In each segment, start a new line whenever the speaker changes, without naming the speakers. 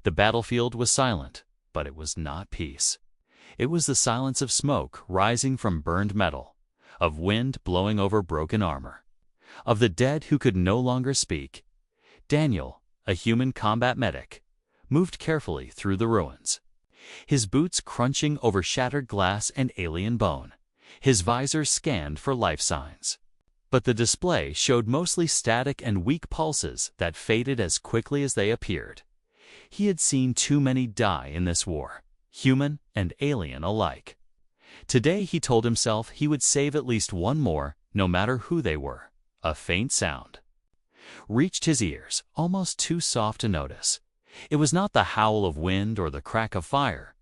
The battlefield was silent, but it was not peace. It was the silence of smoke rising from burned metal, of wind blowing over broken armor, of the dead who could no longer speak. Daniel, a human combat medic, moved carefully through the ruins, his boots crunching over shattered glass and alien bone, his visor scanned for life signs. But the display showed mostly static and weak pulses that faded as quickly as they appeared. He had seen too many die in this war, human and alien alike. Today he told himself he would save at least one more, no matter who they were. A faint sound reached his ears, almost too soft to notice. It was not the howl of wind or the crack of fire.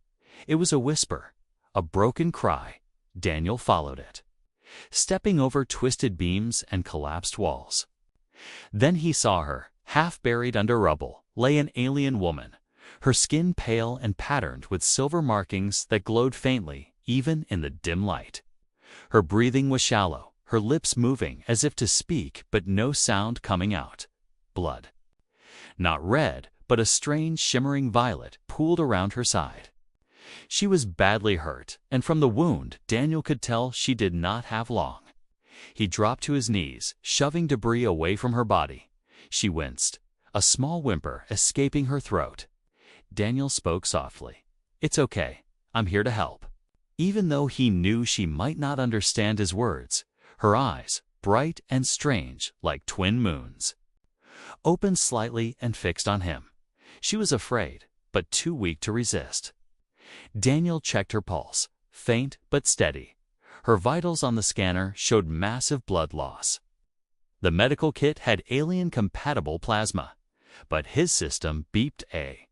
It was a whisper, a broken cry. Daniel followed it, stepping over twisted beams and collapsed walls. Then he saw her, half buried under rubble, lay an alien woman, her skin pale and patterned with silver markings that glowed faintly, even in the dim light. Her breathing was shallow, her lips moving as if to speak, but no sound coming out. Blood. Not red, but a strange shimmering violet pooled around her side. She was badly hurt, and from the wound, Daniel could tell she did not have long. He dropped to his knees, shoving debris away from her body. She winced, a small whimper escaping her throat. Daniel spoke softly. "It's okay. I'm here to help." Even though he knew she might not understand his words, her eyes, bright and strange like twin moons, opened slightly and fixed on him. She was afraid, but too weak to resist. Daniel checked her pulse, faint but steady. Her vitals on the scanner showed massive blood loss. The medical kit had alien-compatible plasma, but his system beeped A,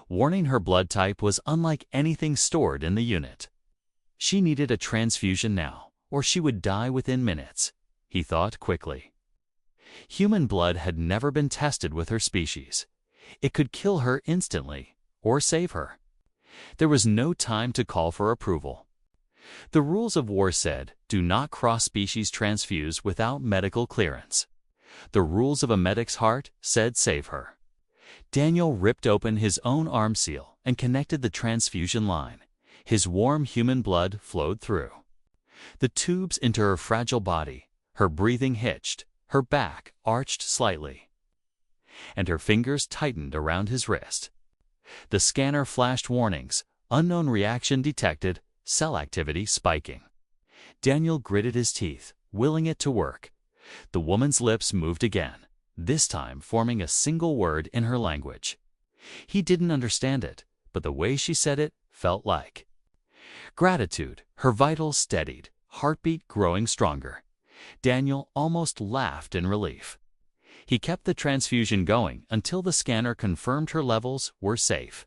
warning her blood type was unlike anything stored in the unit. She needed a transfusion now, or she would die within minutes, he thought quickly. Human blood had never been tested with her species. It could kill her instantly, or save her. There was no time to call for approval. The rules of war said, do not cross-species transfuse without medical clearance. The rules of a medic's heart said save her. Daniel ripped open his own arm seal and connected the transfusion line. His warm human blood flowed through the tubes into her fragile body. Her breathing hitched, her back arched slightly, and her fingers tightened around his wrist. The scanner flashed warnings, unknown reaction detected, cell activity spiking. Daniel gritted his teeth, willing it to work. The woman's lips moved again, this time forming a single word in her language. He didn't understand it, but the way she said it felt like gratitude. Her vitals steadied, heartbeat growing stronger. Daniel almost laughed in relief. He kept the transfusion going until the scanner confirmed her levels were safe.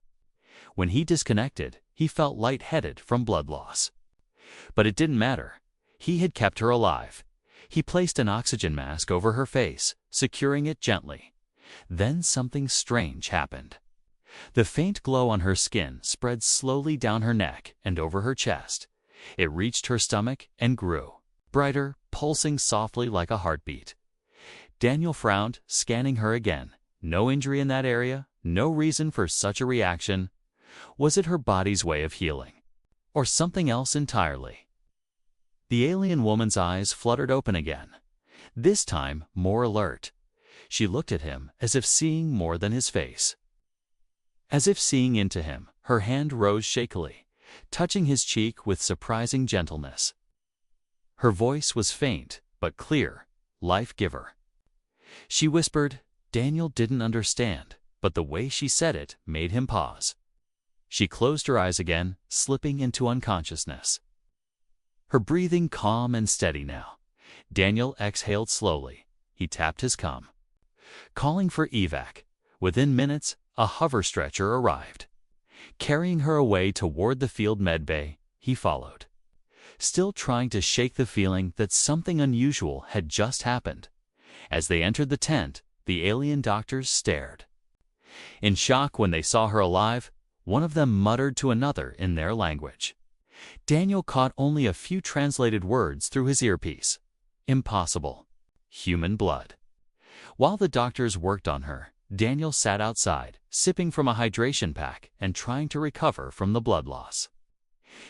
When he disconnected, he felt lightheaded from blood loss. But it didn't matter. He had kept her alive. He placed an oxygen mask over her face, securing it gently. Then something strange happened. The faint glow on her skin spread slowly down her neck and over her chest. It reached her stomach and grew, brighter, pulsing softly like a heartbeat. Daniel frowned, scanning her again. No injury in that area, no reason for such a reaction. Was it her body's way of healing? Or something else entirely? The alien woman's eyes fluttered open again, this time more alert. She looked at him as if seeing more than his face. As if seeing into him, her hand rose shakily, touching his cheek with surprising gentleness. Her voice was faint, but clear, life-giver. She whispered. Daniel didn't understand, but the way she said it made him pause. She closed her eyes again, slipping into unconsciousness. Her breathing calm and steady now. Daniel exhaled slowly. He tapped his comm, calling for evac. Within minutes, a hover stretcher arrived. Carrying her away toward the field med bay, he followed, still trying to shake the feeling that something unusual had just happened. As they entered the tent, the alien doctors stared in shock when they saw her alive. One of them muttered to another in their language. Daniel caught only a few translated words through his earpiece. Impossible. Human blood. While the doctors worked on her, Daniel sat outside, sipping from a hydration pack and trying to recover from the blood loss.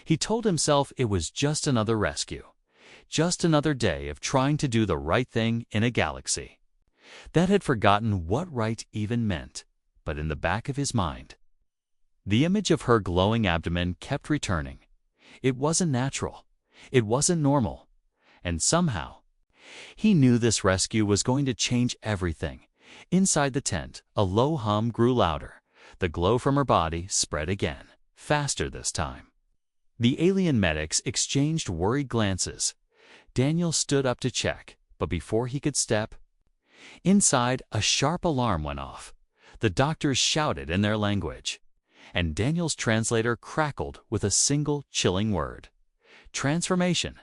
He told himself it was just another rescue, just another day of trying to do the right thing in a galaxy that had forgotten what right even meant. But in the back of his mind, the image of her glowing abdomen kept returning. It wasn't natural. It wasn't normal. And somehow, he knew this rescue was going to change everything. Inside the tent, a low hum grew louder. The glow from her body spread again, faster this time. The alien medics exchanged worried glances. Daniel stood up to check, but before he could step inside, a sharp alarm went off. The doctors shouted in their language, and Daniel's translator crackled with a single chilling word: transformation.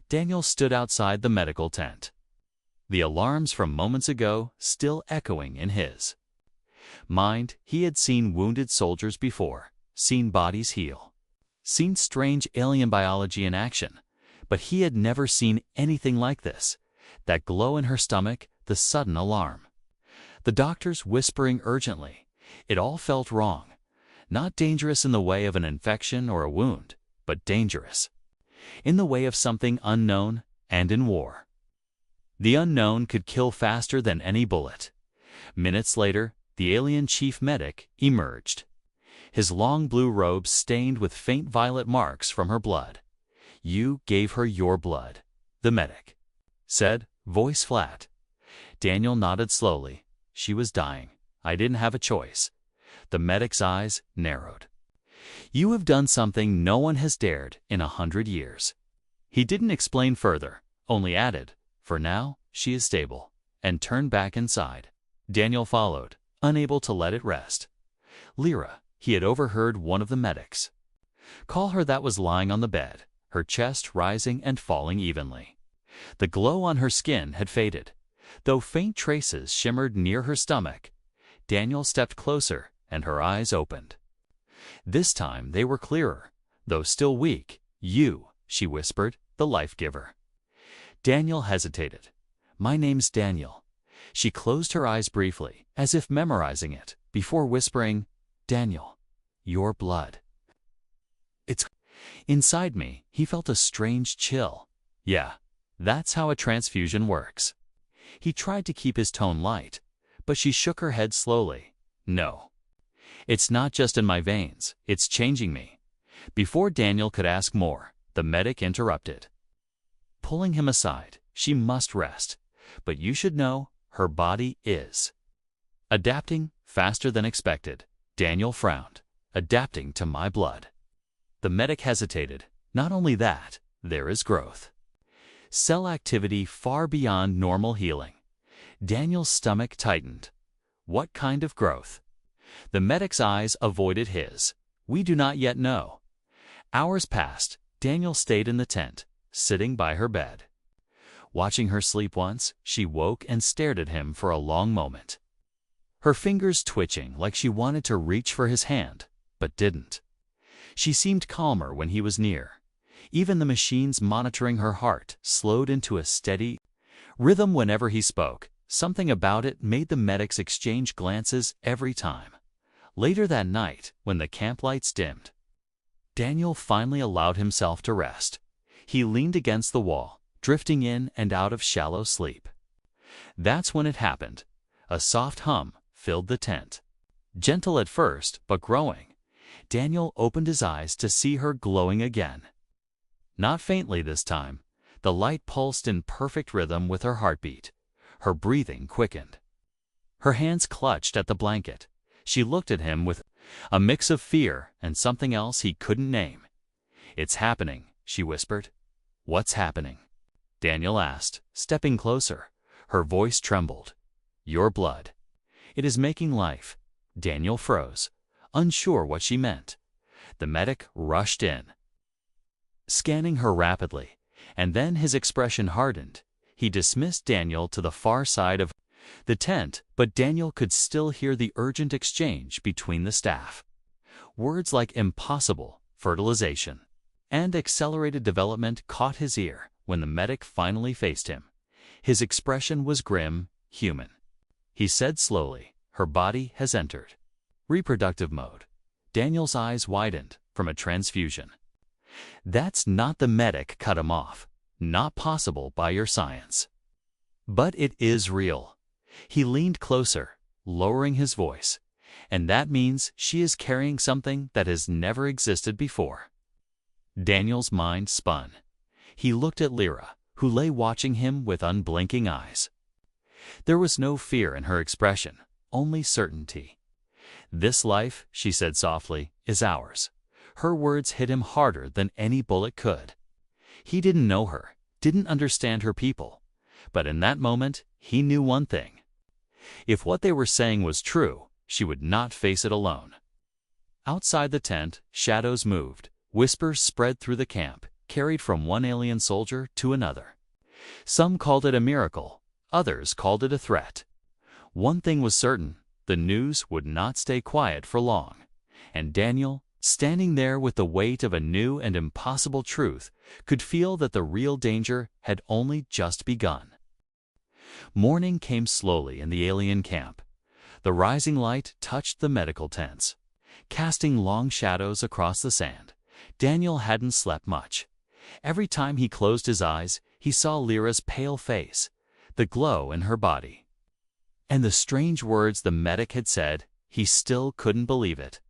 Daniel stood outside the medical tent, the alarms from moments ago still echoing in his mind. He had seen wounded soldiers before, seen bodies heal, seen strange alien biology in action, but he had never seen anything like this. That glow in her stomach, the sudden alarm, the doctors whispering urgently. It all felt wrong. Not dangerous in the way of an infection or a wound, but dangerous in the way of something unknown, and in war. The unknown could kill faster than any bullet. Minutes later, the alien chief medic emerged, his long blue robe stained with faint violet marks from her blood. "You gave her your blood," the medic said, voice flat. Daniel nodded slowly. "She was dying. I didn't have a choice." The medic's eyes narrowed. "You have done something no one has dared in 100 years. He didn't explain further, only added, "For now, she is stable," and turned back inside. Daniel followed, unable to let it rest. Lyra, he had overheard one of the medics call her, that was lying on the bed, her chest rising and falling evenly. The glow on her skin had faded, though faint traces shimmered near her stomach. Daniel stepped closer, and her eyes opened. This time they were clearer, though still weak. "You," she whispered, "the life-giver." Daniel hesitated. "My name's Daniel." She closed her eyes briefly, as if memorizing it, before whispering, "Daniel, your blood." It's inside me. He felt a strange chill. "Yeah, that's how a transfusion works." He tried to keep his tone light, but she shook her head slowly. "No. It's not just in my veins, it's changing me." Before Daniel could ask more, the medic interrupted, pulling him aside. "She must rest, but you should know, her body is adapting faster than expected." Daniel frowned. "Adapting to my blood?" The medic hesitated. "Not only that, there is growth. Cell activity far beyond normal healing." Daniel's stomach tightened. "What kind of growth?" The medic's eyes avoided his. "We do not yet know." Hours passed. Daniel stayed in the tent, sitting by her bed. Watching her sleep once, she woke and stared at him for a long moment, her fingers twitching like she wanted to reach for his hand, but didn't. She seemed calmer when he was near. Even the machines monitoring her heart slowed into a steady rhythm whenever he spoke. Something about it made the medics exchange glances every time. Later that night, when the camp lights dimmed, Daniel finally allowed himself to rest. He leaned against the wall, drifting in and out of shallow sleep. That's when it happened. A soft hum filled the tent. Gentle at first, but growing. Daniel opened his eyes to see her glowing again. Not faintly this time. The light pulsed in perfect rhythm with her heartbeat. Her breathing quickened. Her hands clutched at the blanket. She looked at him with a mix of fear and something else he couldn't name. "It's happening," she whispered. "What's happening?" Daniel asked, stepping closer. Her voice trembled. "Your blood. It is making life." Daniel froze, unsure what she meant. The medic rushed in, scanning her rapidly, and then his expression hardened. He dismissed Daniel to the far side of the tent, but Daniel could still hear the urgent exchange between the staff. Words like impossible, fertilization, and accelerated development caught his ear when the medic finally faced him. His expression was grim, human. He said slowly, her body has entered reproductive mode. Daniel's eyes widened from a transfusion. That's not the medic cut him off. Not possible by your science. But it is real. He leaned closer, lowering his voice. And that means she is carrying something that has never existed before. Daniel's mind spun. He looked at Lyra, who lay watching him with unblinking eyes. There was no fear in her expression, only certainty. This life, she said softly, is ours. Her words hit him harder than any bullet could. He didn't know her, didn't understand her people. But in that moment, he knew one thing. If what they were saying was true, she would not face it alone. Outside the tent, shadows moved. Whispers spread through the camp, carried from one alien soldier to another. Some called it a miracle, others called it a threat. One thing was certain, the news would not stay quiet for long. And Daniel, standing there with the weight of a new and impossible truth, could feel that the real danger had only just begun. Morning came slowly in the alien camp. The rising light touched the medical tents, casting long shadows across the sand. Daniel hadn't slept much. Every time he closed his eyes, he saw Lyra's pale face, the glow in her body. And the strange words the medic had said, he still couldn't believe it.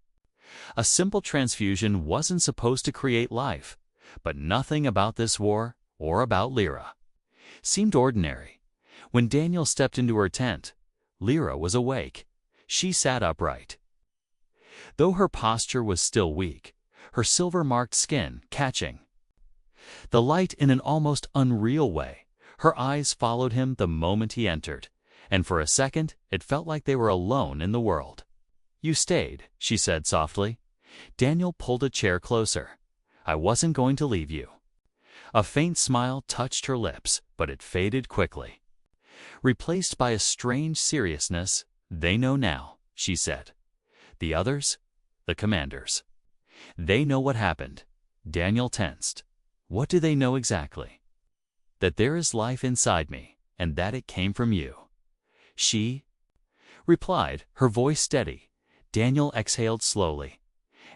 A simple transfusion wasn't supposed to create life, but nothing about this war, or about Lyra, seemed ordinary. When Daniel stepped into her tent, Lyra was awake. She sat upright. Though her posture was still weak, her silver-marked skin catching the light in an almost unreal way, her eyes followed him the moment he entered, and for a second it felt like they were alone in the world. "You stayed," she said softly. Daniel pulled a chair closer. "I wasn't going to leave you." A faint smile touched her lips, but it faded quickly, replaced by a strange seriousness. "They know now," she said. "The others? The commanders. They know what happened." Daniel tensed. "What do they know exactly?" "That there is life inside me, and that it came from you." She replied, her voice steady. Daniel exhaled slowly.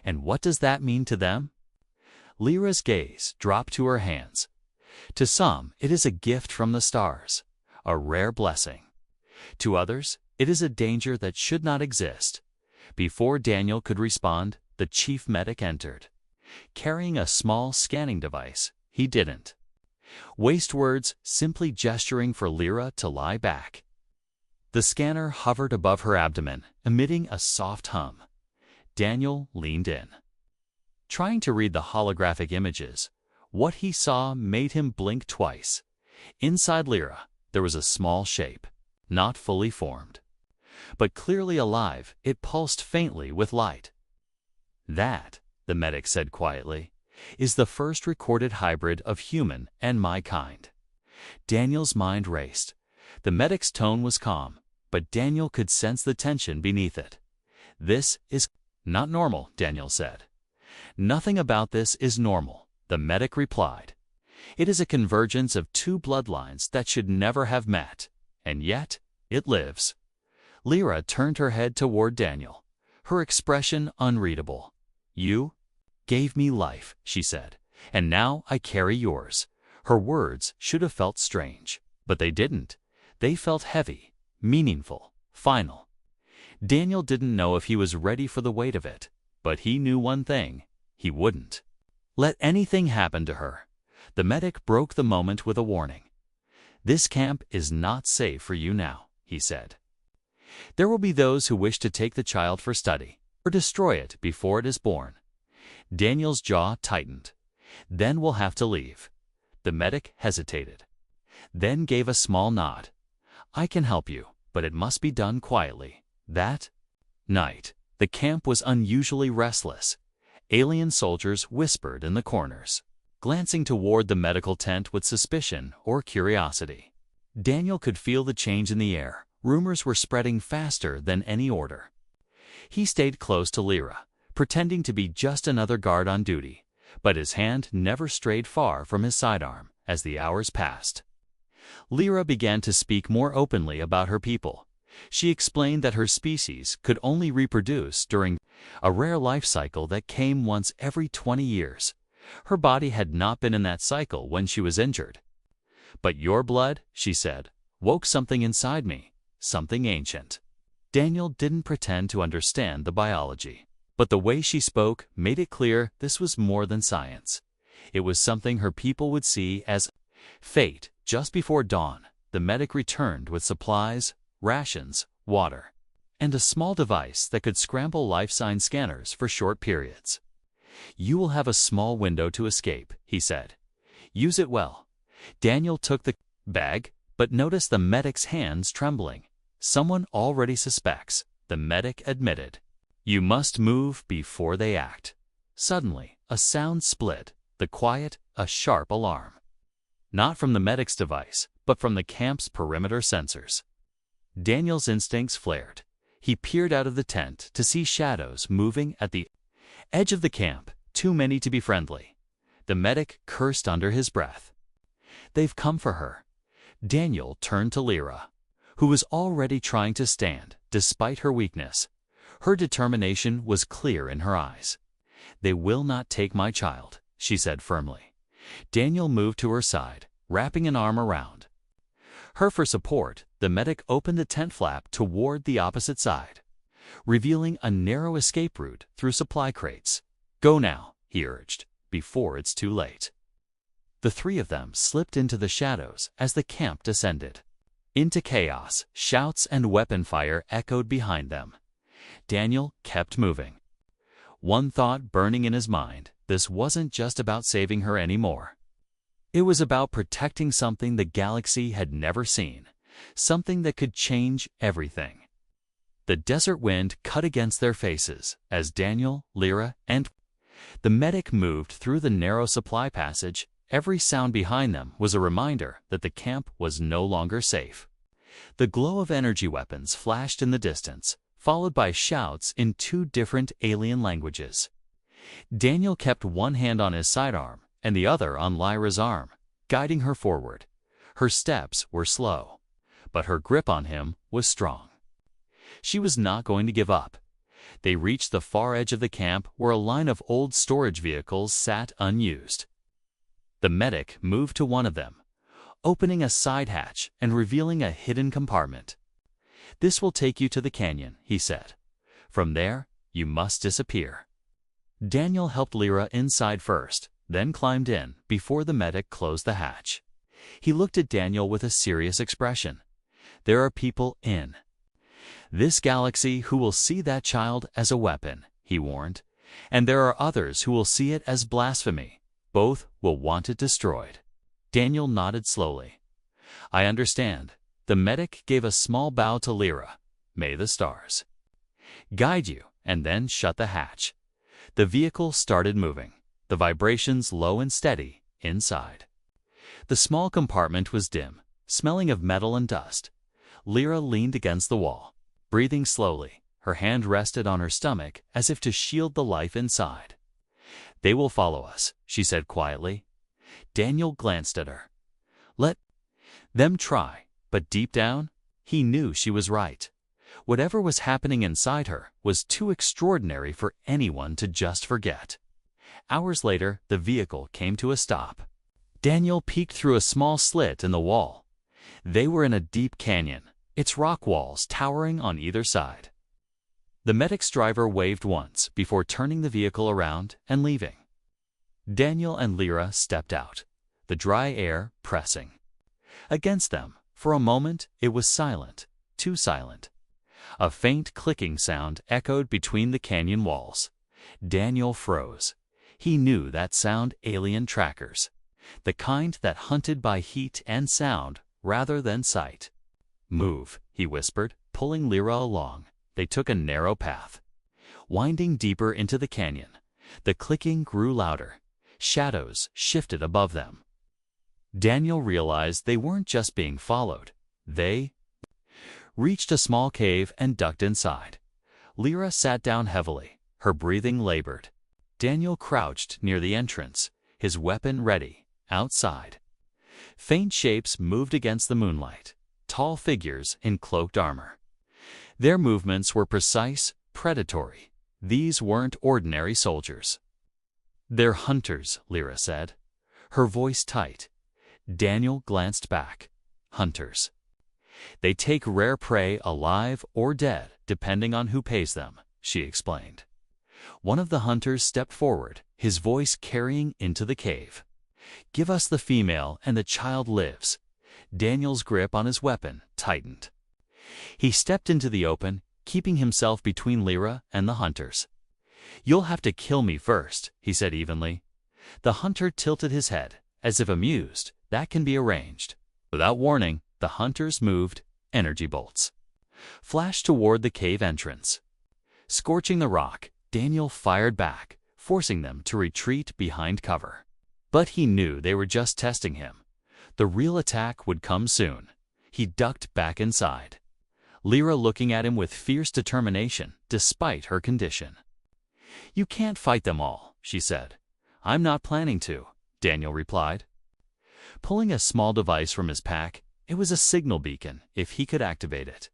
"And what does that mean to them?" Lyra's gaze dropped to her hands. "To some, it is a gift from the stars, a rare blessing. To others, it is a danger that should not exist." Before Daniel could respond, the chief medic entered, carrying a small scanning device. He didn't waste words, simply gesturing for Lyra to lie back. The scanner hovered above her abdomen, emitting a soft hum. Daniel leaned in, trying to read the holographic images. What he saw made him blink twice. Inside Lyra, there was a small shape, not fully formed, but clearly alive. It pulsed faintly with light. "That," the medic said quietly, "is the first recorded hybrid of human and my kind." Daniel's mind raced. The medic's tone was calm, but Daniel could sense the tension beneath it. "This is not normal," Daniel said. "Nothing about this is normal," the medic replied. "It is a convergence of two bloodlines that should never have met, and yet it lives." Lyra turned her head toward Daniel, her expression unreadable. "You gave me life," she said, "and now I carry yours." Her words should have felt strange, but they didn't. They felt heavy, meaningful, final. Daniel didn't know if he was ready for the weight of it, but he knew one thing: he wouldn't let anything happen to her. The medic broke the moment with a warning. "This camp is not safe for you now," he said. "There will be those who wish to take the child for study, or destroy it before it is born." Daniel's jaw tightened. "Then we'll have to leave." The medic hesitated, then gave a small nod. "I can help you, but it must be done quietly." That night, the camp was unusually restless. Alien soldiers whispered in the corners, glancing toward the medical tent with suspicion or curiosity. Daniel could feel the change in the air. Rumors were spreading faster than any order. He stayed close to Lyra, pretending to be just another guard on duty, but his hand never strayed far from his sidearm as the hours passed. Lyra began to speak more openly about her people. She explained that her species could only reproduce during a rare life cycle that came once every 20 years. Her body had not been in that cycle when she was injured. "But your blood," she said, "woke something inside me, something ancient." Daniel didn't pretend to understand the biology, but the way she spoke made it clear this was more than science. It was something her people would see as fate. Just before dawn, the medic returned with supplies, rations, water, and a small device that could scramble life sign scanners for short periods. "You will have a small window to escape," he said. "Use it well." Daniel took the bag, but noticed the medic's hands trembling. "Someone already suspects," the medic admitted. "You must move before they act." Suddenly, a sound split, the quiet, a sharp alarm. Not from the medic's device, but from the camp's perimeter sensors. Daniel's instincts flared. He peered out of the tent to see shadows moving at the edge of the camp, too many to be friendly. The medic cursed under his breath. "They've come for her." Daniel turned to Lyra, who was already trying to stand, despite her weakness. Her determination was clear in her eyes. "They will not take my child," she said firmly. Daniel moved to her side, wrapping an arm around her for support. The medic opened the tent flap toward the opposite side, revealing a narrow escape route through supply crates. "Go now," he urged, "before it's too late." The three of them slipped into the shadows as the camp descended into chaos. Shouts and weapon fire echoed behind them. Daniel kept moving, one thought burning in his mind: this wasn't just about saving her anymore. It was about protecting something the galaxy had never seen, something that could change everything. The desert wind cut against their faces as Daniel, Lyra, and the medic moved through the narrow supply passage. Every sound behind them was a reminder that the camp was no longer safe. The glow of energy weapons flashed in the distance, followed by shouts in two different alien languages. Daniel kept one hand on his sidearm and the other on Lyra's arm, guiding her forward. Her steps were slow, but her grip on him was strong. She was not going to give up. They reached the far edge of the camp where a line of old storage vehicles sat unused. The medic moved to one of them, opening a side hatch and revealing a hidden compartment. "This will take you to the canyon," he said. "From there, you must disappear." Daniel helped Lyra inside first, then climbed in before the medic closed the hatch. He looked at Daniel with a serious expression. "There are people in this galaxy who will see that child as a weapon," he warned, "and there are others who will see it as blasphemy. Both will want it destroyed." Daniel nodded slowly. "I understand." The medic gave a small bow to Lyra. "May the stars guide you," and then shut the hatch. The vehicle started moving, the vibrations low and steady inside. The small compartment was dim, smelling of metal and dust. Lyra leaned against the wall, breathing slowly. Her hand rested on her stomach as if to shield the life inside. "They will follow us," she said quietly. Daniel glanced at her. "Let them try," but deep down, he knew she was right. Whatever was happening inside her was too extraordinary for anyone to just forget. Hours later, the vehicle came to a stop. Daniel peeked through a small slit in the wall. They were in a deep canyon, its rock walls towering on either side. The medic's driver waved once before turning the vehicle around and leaving. Daniel and Lyra stepped out, the dry air pressing against them. For a moment, it was silent, too silent. A faint clicking sound echoed between the canyon walls. Daniel froze. He knew that sound: alien trackers, the kind that hunted by heat and sound rather than sight. "Move," he whispered, pulling Lyra along. They took a narrow path, winding deeper into the canyon. The clicking grew louder. Shadows shifted above them. Daniel realized they weren't just being followed. They reached a small cave and ducked inside. Lyra sat down heavily, her breathing labored. Daniel crouched near the entrance, his weapon ready. Outside, faint shapes moved against the moonlight, tall figures in cloaked armor. Their movements were precise, predatory. These weren't ordinary soldiers. "They're hunters," Lyra said, her voice tight. Daniel glanced back. "Hunters. They take rare prey alive or dead, depending on who pays them," she explained. One of the hunters stepped forward, his voice carrying into the cave. "Give us the female and the child lives." Daniel's grip on his weapon tightened. He stepped into the open, keeping himself between Lyra and the hunters. "You'll have to kill me first," he said evenly. The hunter tilted his head, as if amused. "That can be arranged." Without warning, the hunters moved. Energy bolts flashed toward the cave entrance. Scorching the rock, Daniel fired back, forcing them to retreat behind cover. But he knew they were just testing him. The real attack would come soon. He ducked back inside, Lyra looking at him with fierce determination, despite her condition. "You can't fight them all," she said. "I'm not planning to," Daniel replied. Pulling a small device from his pack, it was a signal beacon if he could activate it.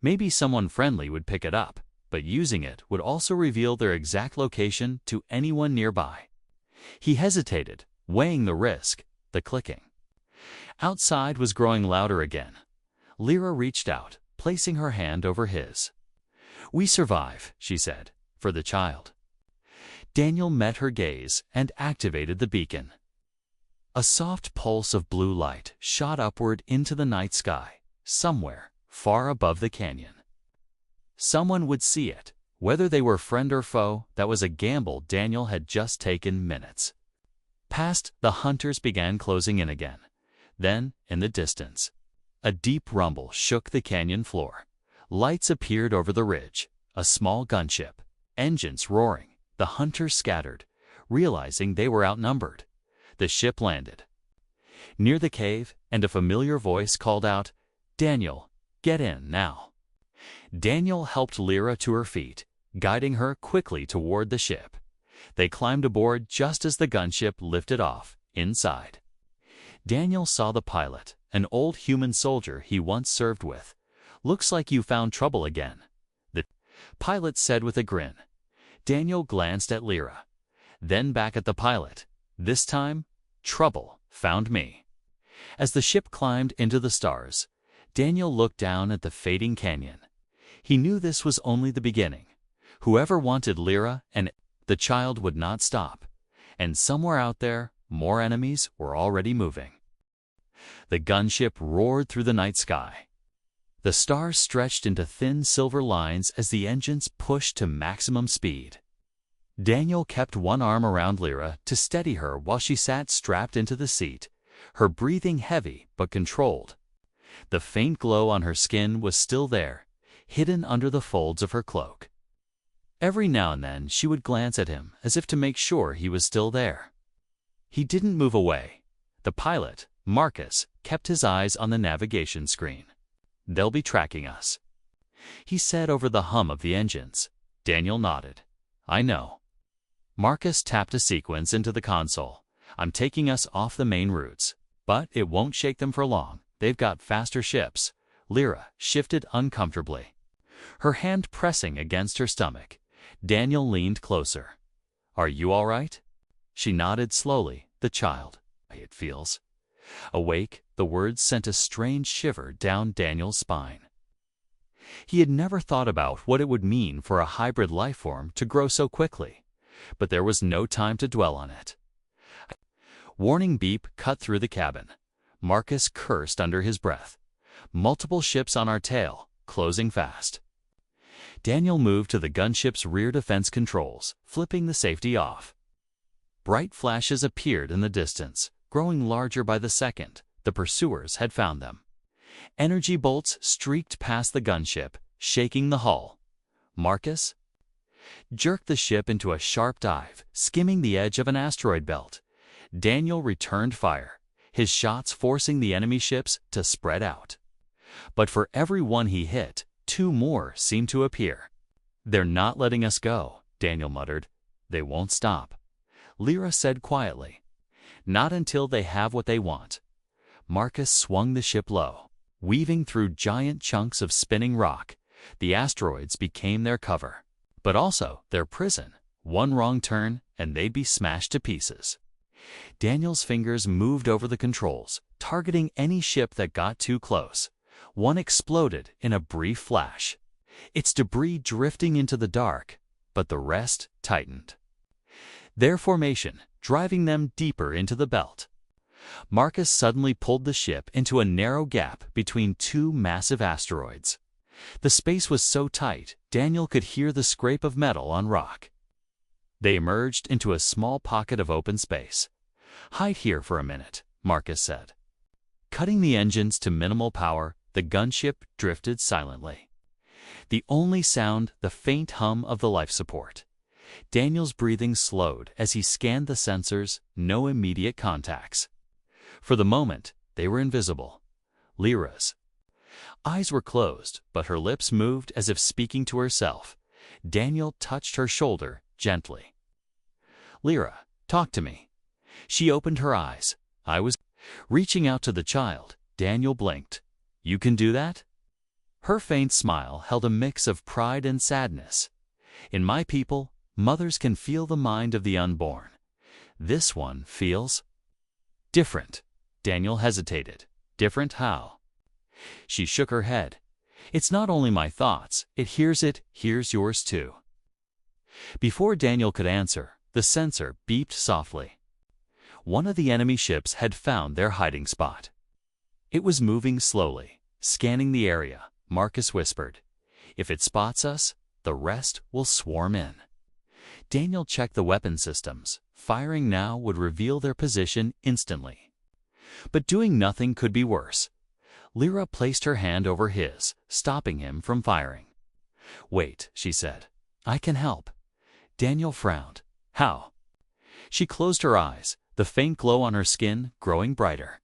Maybe someone friendly would pick it up, but using it would also reveal their exact location to anyone nearby. He hesitated, weighing the risk, the clicking. Outside was growing louder again. Lyra reached out, placing her hand over his. "We survive," she said, "for the child." Daniel met her gaze and activated the beacon. A soft pulse of blue light shot upward into the night sky, somewhere far above the canyon. Someone would see it, whether they were friend or foe. That was a gamble Daniel had just taken minutes. Past, the hunters began closing in again. Then, in the distance, a deep rumble shook the canyon floor. Lights appeared over the ridge, a small gunship, engines roaring. The hunters scattered, realizing they were outnumbered. The ship landed near the cave, and a familiar voice called out, "Daniel, get in now." Daniel helped Lyra to her feet, guiding her quickly toward the ship. They climbed aboard just as the gunship lifted off. Inside, Daniel saw the pilot, an old human soldier he once served with. "Looks like you found trouble again," the pilot said with a grin. Daniel glanced at Lyra, then back at the pilot. This time, trouble found me. As the ship climbed into the stars, Daniel looked down at the fading canyon. He knew this was only the beginning. Whoever wanted Lyra and the child would not stop. And somewhere out there, more enemies were already moving. The gunship roared through the night sky. The stars stretched into thin silver lines as the engines pushed to maximum speed. Daniel kept one arm around Lyra to steady her while she sat strapped into the seat, her breathing heavy but controlled. The faint glow on her skin was still there, hidden under the folds of her cloak. Every now and then she would glance at him as if to make sure he was still there. He didn't move away. The pilot, Marcus, kept his eyes on the navigation screen. "They'll be tracking us," he said over the hum of the engines. Daniel nodded. "I know." Marcus tapped a sequence into the console. "I'm taking us off the main routes, but it won't shake them for long. They've got faster ships." Lyra shifted uncomfortably, her hand pressing against her stomach. Daniel leaned closer. "Are you all right?" She nodded slowly. "The child, it feels." Awake, the words sent a strange shiver down Daniel's spine. He had never thought about what it would mean for a hybrid life form to grow so quickly, but there was no time to dwell on it. A warning beep cut through the cabin. Marcus cursed under his breath. "Multiple ships on our tail, closing fast." Daniel moved to the gunship's rear defense controls, flipping the safety off. Bright flashes appeared in the distance, growing larger by the second. The pursuers had found them. Energy bolts streaked past the gunship, shaking the hull. Marcus jerked the ship into a sharp dive, skimming the edge of an asteroid belt. Daniel returned fire, his shots forcing the enemy ships to spread out. But for every one he hit, two more seemed to appear. "They're not letting us go," Daniel muttered. "They won't stop," Lyra said quietly. "Not until they have what they want." Marcus swung the ship low, weaving through giant chunks of spinning rock. The asteroids became their cover, but also their prison. One wrong turn, and they'd be smashed to pieces. Daniel's fingers moved over the controls, targeting any ship that got too close. One exploded in a brief flash, its debris drifting into the dark, but the rest tightened, their formation driving them deeper into the belt. Marcus suddenly pulled the ship into a narrow gap between two massive asteroids. The space was so tight, Daniel could hear the scrape of metal on rock. They emerged into a small pocket of open space. "Hide here for a minute," Marcus said. Cutting the engines to minimal power, the gunship drifted silently. The only sound, the faint hum of the life support. Daniel's breathing slowed as he scanned the sensors, no immediate contacts. For the moment, they were invisible. Lyra's eyes were closed, but her lips moved as if speaking to herself. Daniel touched her shoulder gently. "Lyra, talk to me." She opened her eyes. I was reaching out to the child. Daniel blinked. "You can do that?" Her faint smile held a mix of pride and sadness. "In my people, mothers can feel the mind of the unborn. This one feels different." Daniel hesitated. "Different how?" She shook her head. "It's not only my thoughts, it hears yours too." Before Daniel could answer, the sensor beeped softly. One of the enemy ships had found their hiding spot. It was moving slowly, scanning the area. Marcus whispered, "If it spots us, the rest will swarm in." Daniel checked the weapon systems. Firing now would reveal their position instantly. But doing nothing could be worse. Lyra placed her hand over his, stopping him from firing. "Wait," she said. "I can help." Daniel frowned. "How?" She closed her eyes, the faint glow on her skin growing brighter.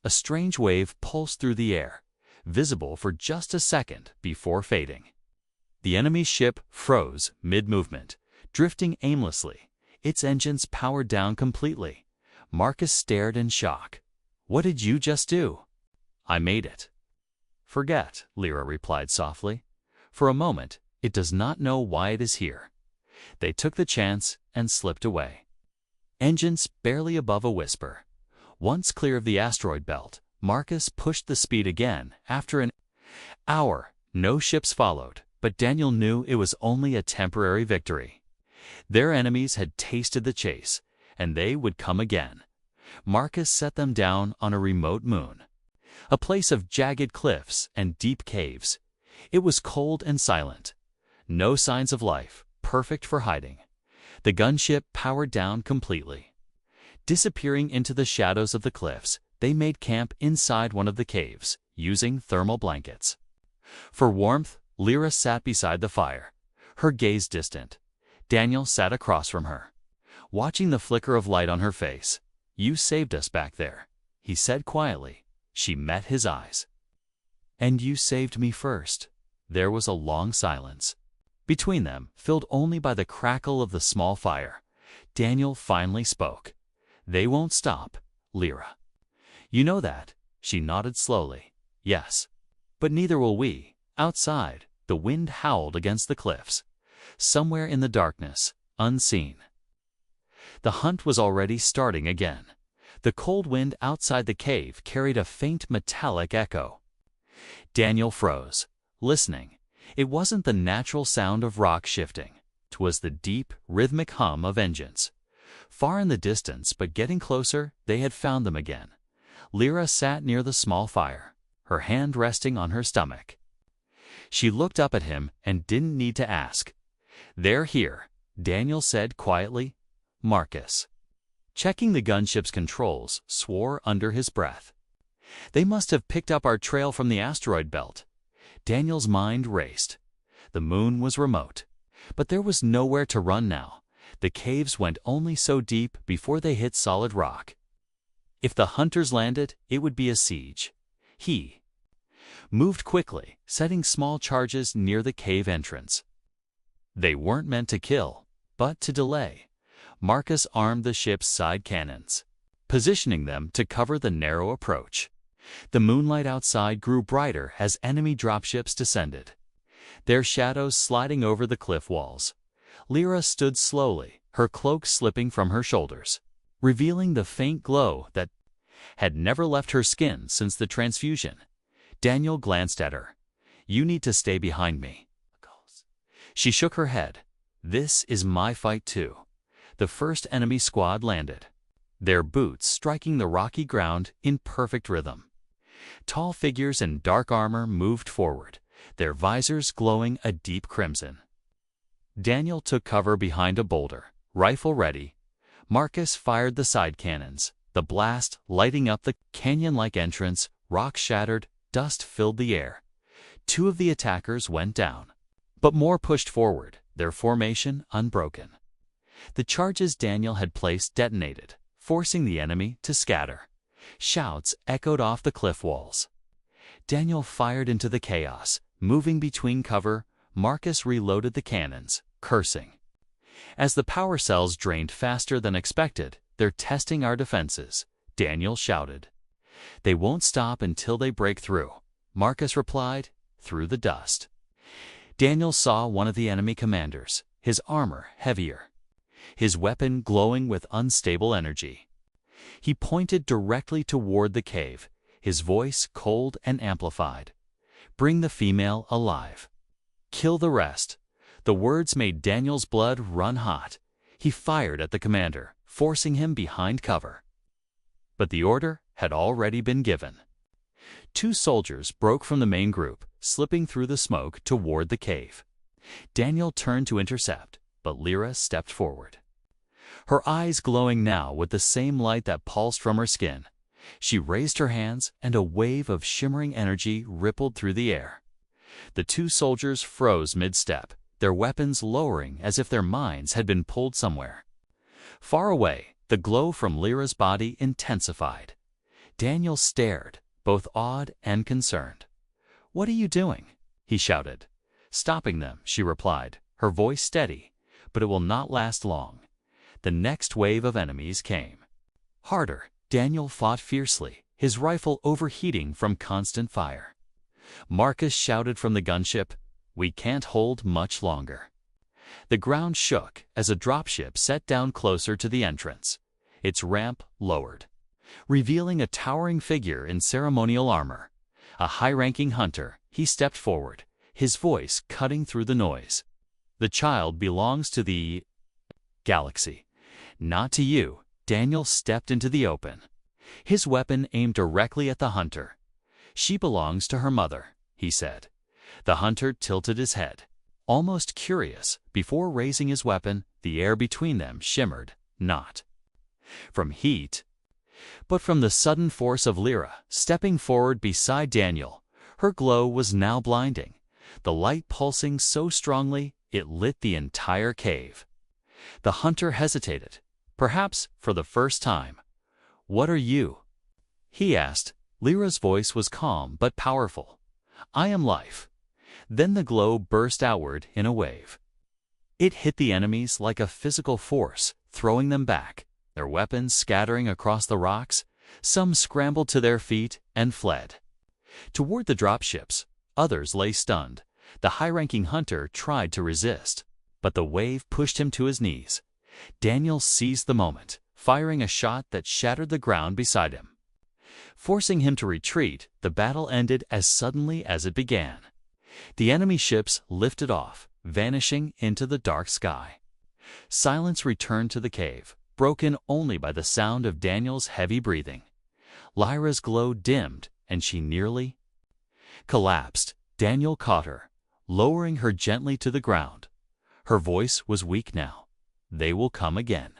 A strange wave pulsed through the air, visible for just a second before fading. The enemy ship froze mid-movement, drifting aimlessly, its engines powered down completely. Marcus stared in shock. "What did you just do?" "I made it." "Forget," Lyra replied softly. "For a moment, it does not know why it is here." They took the chance and slipped away. Engines barely above a whisper. Once clear of the asteroid belt, Marcus pushed the speed again. After an hour, no ships followed, but Daniel knew it was only a temporary victory. Their enemies had tasted the chase, and they would come again. Marcus set them down on a remote moon, a place of jagged cliffs and deep caves. It was cold and silent. No signs of life, perfect for hiding. The gunship powered down completely. Disappearing into the shadows of the cliffs, they made camp inside one of the caves, using thermal blankets. For warmth, Lyra sat beside the fire, her gaze distant. Daniel sat across from her, watching the flicker of light on her face. "You saved us back there," he said quietly. She met his eyes. "And you saved me first." There was a long silence between them, filled only by the crackle of the small fire. Daniel finally spoke. "They won't stop, Lyra. You know that." She nodded slowly. "Yes. But neither will we." Outside, the wind howled against the cliffs. Somewhere in the darkness, unseen, the hunt was already starting again. The cold wind outside the cave carried a faint metallic echo. Daniel froze, listening. It wasn't the natural sound of rock shifting. 'Twas the deep, rhythmic hum of engines. Far in the distance, but getting closer, they had found them again. Lyra sat near the small fire, her hand resting on her stomach. She looked up at him and didn't need to ask. "They're here," Daniel said quietly. Marcus, checking the gunship's controls, swore under his breath. "They must have picked up our trail from the asteroid belt." Daniel's mind raced. The moon was remote, but there was nowhere to run now. The caves went only so deep before they hit solid rock. If the hunters landed, it would be a siege. He moved quickly, setting small charges near the cave entrance. They weren't meant to kill, but to delay. Marcus armed the ship's side cannons, positioning them to cover the narrow approach. The moonlight outside grew brighter as enemy dropships descended. their shadows sliding over the cliff walls. Lyra stood slowly, her cloak slipping from her shoulders, revealing the faint glow that had never left her skin since the transfusion. Daniel glanced at her. "You need to stay behind me." She shook her head. "This is my fight too." The first enemy squad landed, their boots striking the rocky ground in perfect rhythm. Tall figures in dark armor moved forward, their visors glowing a deep crimson. Daniel took cover behind a boulder, rifle ready. Marcus fired the side cannons, the blast lighting up the canyon-like entrance. Rocks shattered, dust filled the air. 2 of the attackers went down, but more pushed forward, their formation unbroken. The charges Daniel had placed detonated, forcing the enemy to scatter. Shouts echoed off the cliff walls. Daniel fired into the chaos, moving between cover. Marcus reloaded the cannons, cursing. As the power cells drained faster than expected, "They're testing our defenses," Daniel shouted. "They won't stop until they break through," Marcus replied, through the dust. Daniel saw one of the enemy commanders, his armor heavier, his weapon glowing with unstable energy. He pointed directly toward the cave, his voice cold and amplified. "Bring the female alive. Kill the rest." The words made Daniel's blood run hot. He fired at the commander, forcing him behind cover. But the order had already been given. 2 soldiers broke from the main group, slipping through the smoke toward the cave. Daniel turned to intercept, but Lyra stepped forward, her eyes glowing now with the same light that pulsed from her skin. She raised her hands, and a wave of shimmering energy rippled through the air. The 2 soldiers froze mid-step, their weapons lowering as if their minds had been pulled somewhere. Far away, the glow from Lyra's body intensified. Daniel stared, both awed and concerned. "What are you doing?" he shouted. "Stopping them," she replied, her voice steady. "But it will not last long." The next wave of enemies came. Harder, Daniel fought fiercely, his rifle overheating from constant fire. Marcus shouted from the gunship, "We can't hold much longer." The ground shook as a dropship set down closer to the entrance. Its ramp lowered, revealing a towering figure in ceremonial armor. A high-ranking hunter, he stepped forward, his voice cutting through the noise. "The child belongs to the galaxy, not to you." Daniel stepped into the open, his weapon aimed directly at the hunter. "She belongs to her mother," he said. The hunter tilted his head, almost curious. Before raising his weapon, the air between them shimmered, not from heat, but from the sudden force of Lyra stepping forward beside Daniel. Her glow was now blinding, the light pulsing so strongly it lit the entire cave. The hunter hesitated, perhaps for the first time. "What are you?" he asked. Lyra's voice was calm but powerful. "I am life." Then the glow burst outward in a wave. It hit the enemies like a physical force, throwing them back, their weapons scattering across the rocks. Some scrambled to their feet and fled toward the dropships. Others lay stunned. The high-ranking hunter tried to resist, but the wave pushed him to his knees. Daniel seized the moment, firing a shot that shattered the ground beside him. Forcing him to retreat, the battle ended as suddenly as it began. The enemy ships lifted off, vanishing into the dark sky. Silence returned to the cave, broken only by the sound of Daniel's heavy breathing. Lyra's glow dimmed, and she nearly collapsed. Daniel caught her, lowering her gently to the ground. Her voice was weak now. "They will come again."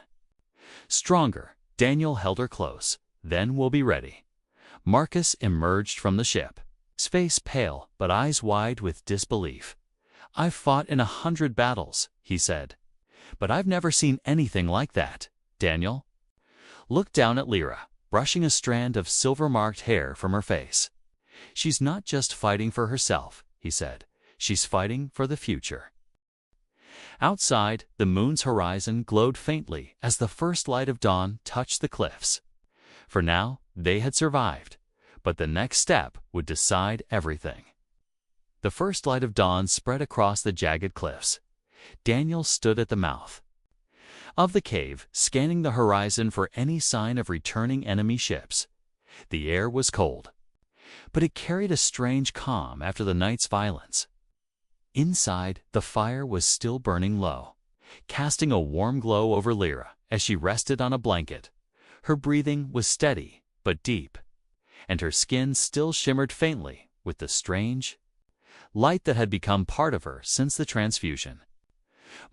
Stronger, Daniel held her close. "Then we'll be ready." Marcus emerged from the ship, his face pale but eyes wide with disbelief. "I've fought in 100 battles," he said, "but I've never seen anything like that." Daniel looked down at Lyra, brushing a strand of silver-marked hair from her face. "She's not just fighting for herself," he said. "She's fighting for the future." Outside, the moon's horizon glowed faintly as the first light of dawn touched the cliffs. For now, they had survived, but the next step would decide everything. The first light of dawn spread across the jagged cliffs. Daniel stood at the mouth of the cave, scanning the horizon for any sign of returning enemy ships. The air was cold, but it carried a strange calm after the night's violence. Inside, the fire was still burning low, casting a warm glow over Lyra as she rested on a blanket. Her breathing was steady but deep, and her skin still shimmered faintly with the strange light that had become part of her since the transfusion.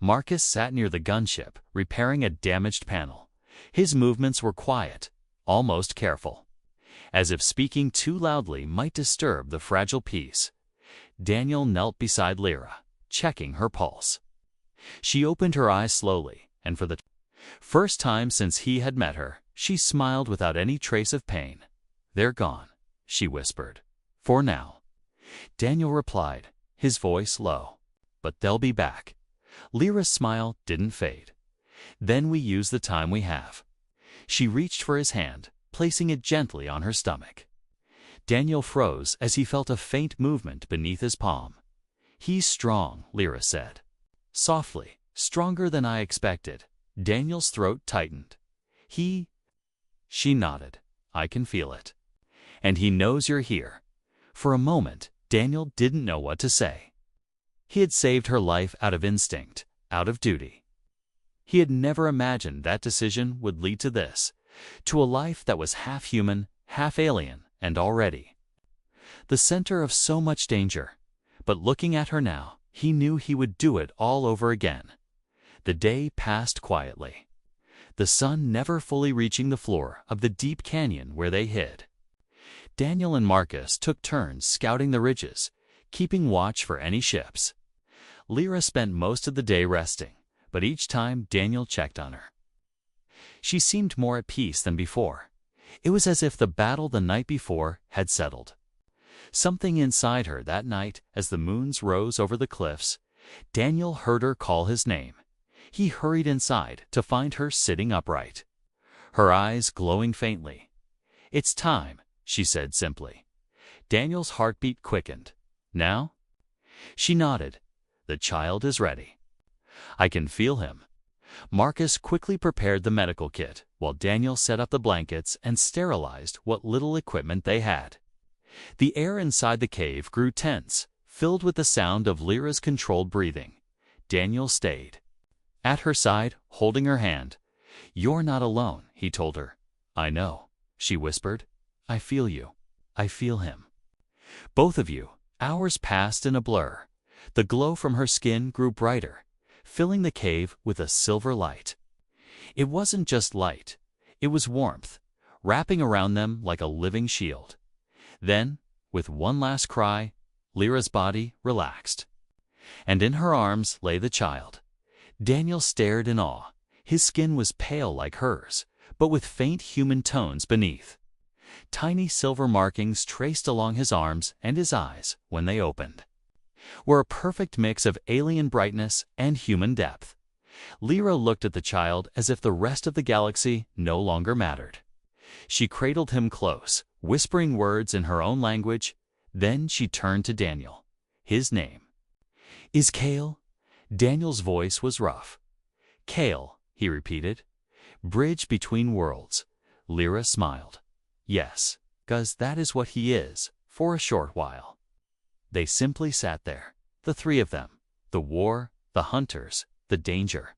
Marcus sat near the gunship, repairing a damaged panel. His movements were quiet, almost careful, as if speaking too loudly might disturb the fragile peace. Daniel knelt beside Lyra, checking her pulse. She opened her eyes slowly, and for the first time since he had met her, she smiled without any trace of pain. "They're gone," she whispered. "For now." Daniel replied, his voice low. "But they'll be back." Lyra's smile didn't fade. "Then we use the time we have." She reached for his hand, placing it gently on her stomach. Daniel froze as he felt a faint movement beneath his palm. "He's strong," Lyra said. Softly, "Stronger than I expected." Daniel's throat tightened. She nodded. "I can feel it. And he knows you're here." For a moment, Daniel didn't know what to say. He had saved her life out of instinct, out of duty. He had never imagined that decision would lead to this, to a life that was half human, half alien, and already the center of so much danger. But looking at her now, he knew he would do it all over again. The day passed quietly, the sun never fully reaching the floor of the deep canyon where they hid. Daniel and Marcus took turns scouting the ridges, keeping watch for any ships. Lyra spent most of the day resting, but each time Daniel checked on her, she seemed more at peace than before. It was as if the battle the night before had settled. Something inside her that night, as the moons rose over the cliffs, Daniel heard her call his name. He hurried inside to find her sitting upright, her eyes glowing faintly. "It's time," she said simply. Daniel's heartbeat quickened. "Now?" She nodded. "The child is ready. I can feel him." Marcus quickly prepared the medical kit, while Daniel set up the blankets and sterilized what little equipment they had. The air inside the cave grew tense, filled with the sound of Lyra's controlled breathing. Daniel stayed at her side, holding her hand. "You're not alone," he told her. "I know," she whispered. "I feel you. I feel him. Both of you." Hours passed in a blur. The glow from her skin grew brighter, filling the cave with a silver light. It wasn't just light, it was warmth, wrapping around them like a living shield. Then, with one last cry, Lyra's body relaxed, and in her arms lay the child. Daniel stared in awe. His skin was pale like hers, but with faint human tones beneath. Tiny silver markings traced along his arms, and his eyes, when they opened, were a perfect mix of alien brightness and human depth. Lyra looked at the child as if the rest of the galaxy no longer mattered. She cradled him close, whispering words in her own language. Then she turned to Daniel. "His name is Kale?" Daniel's voice was rough. "Kale," he repeated. "Bridge between worlds." Lyra smiled. "Yes, 'cause that is what he is, for a short while." They simply sat there, the three of them, the war, the hunters, the danger.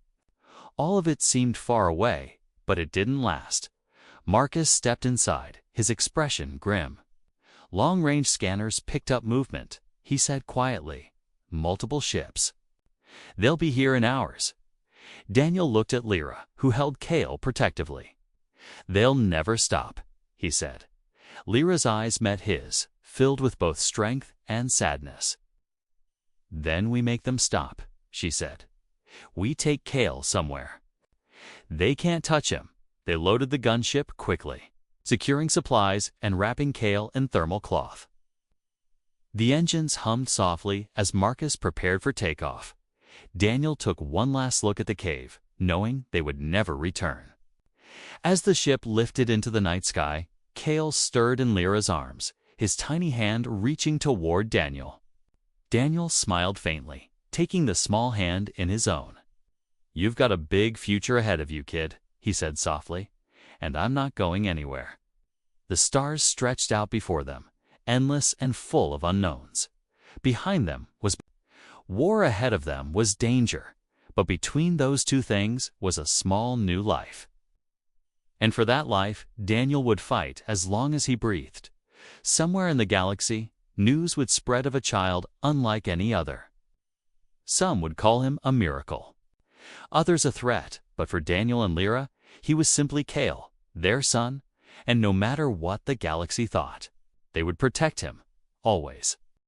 All of it seemed far away, but it didn't last. Marcus stepped inside, his expression grim. Long-range scanners picked up movement. He said quietly, "Multiple ships. They'll be here in hours." Daniel looked at Lyra, who held Kale protectively. "They'll never stop," he said. Lyra's eyes met his, filled with both strength and sadness. "Then we make them stop," she said. "We take Kale somewhere. They can't touch him." They loaded the gunship quickly, securing supplies and wrapping Kale in thermal cloth. The engines hummed softly as Marcus prepared for takeoff. Daniel took one last look at the cave, knowing they would never return. As the ship lifted into the night sky, Kale stirred in Lyra's arms, his tiny hand reaching toward Daniel. Daniel smiled faintly, taking the small hand in his own. "You've got a big future ahead of you, kid," he said softly, "and I'm not going anywhere." The stars stretched out before them, endless and full of unknowns. Behind them was war, ahead of them was danger, but between those two things was a small new life. And for that life, Daniel would fight as long as he breathed. Somewhere in the galaxy, news would spread of a child unlike any other. Some would call him a miracle, others a threat, but for Daniel and Lyra, he was simply Kale, their son, and no matter what the galaxy thought, they would protect him, always.